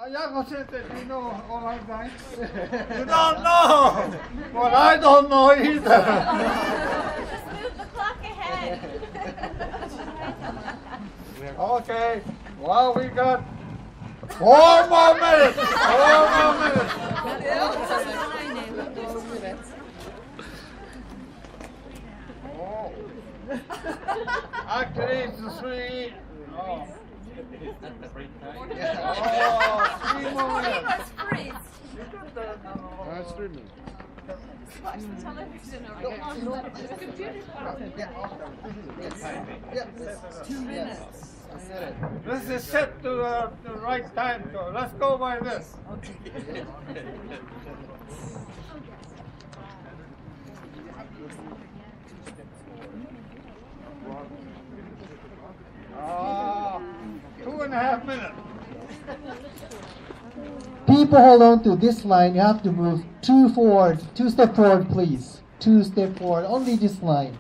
Yako said that you know all my time. You don't know! Well, I don't know either. Just move the clock ahead. Okay, well, we got 4 more minutes. 4 more minutes. Oh. Actually, it's 3. Oh. Oh, 3 more minutes. That's 3 minutes. Watch the television or the computer. 2 minutes. This is set to the right time, so let's go by this. Ah, 2.5 minutes. People hold on to this line. You have to move 2 forward, 2 step forward, please. 2 step forward. Only this line.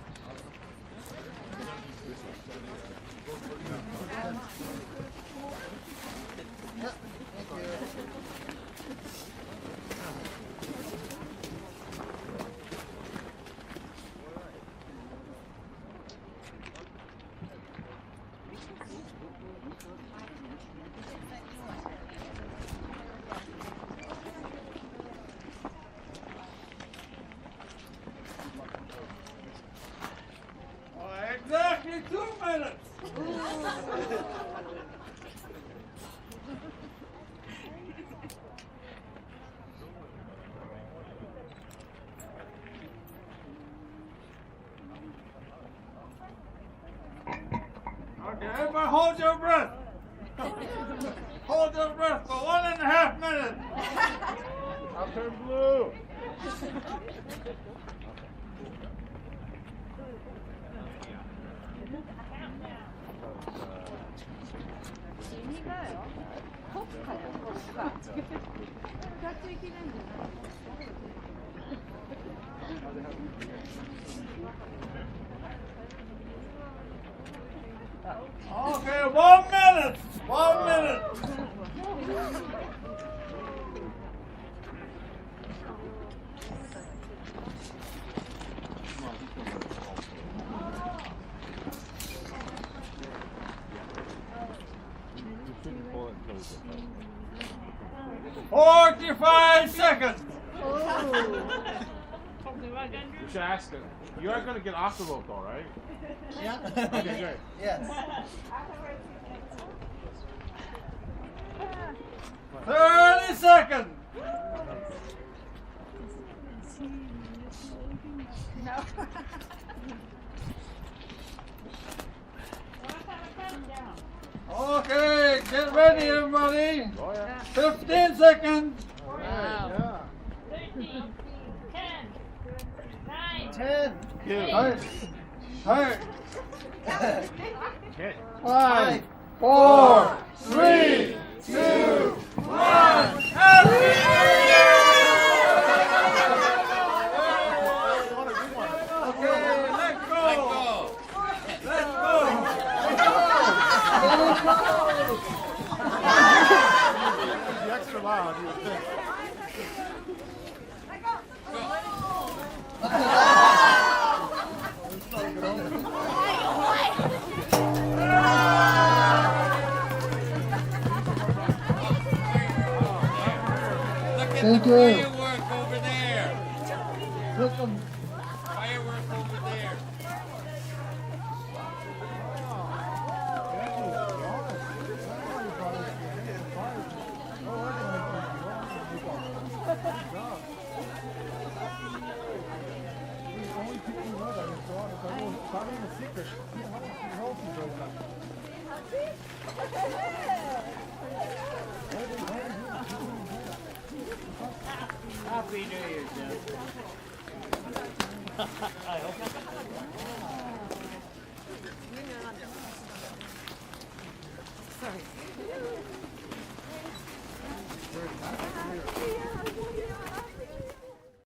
Exactly 2 minutes. Okay, everybody hold your breath. Hold your breath for 1.5 minutes. I'll turn blue. Okay, 1 minute. 1 minute. Oh. 45 seconds. You should ask her. You are going to get off the rope though, right? Yeah. Okay, great. Yes. 30 seconds. No. Okay, get ready, everybody. Oh, yeah. 15 seconds. Yeah. 13, 10, 9, 10. Hey, hey. Okay. 5, 4, 3, 2, 1. Happy New Year! Okay, let go. Let go. The extra loud, you would think. Thank you. Firework over there. Welcome. Firework over there. Happy New Year, Jeff. I hope. Sorry.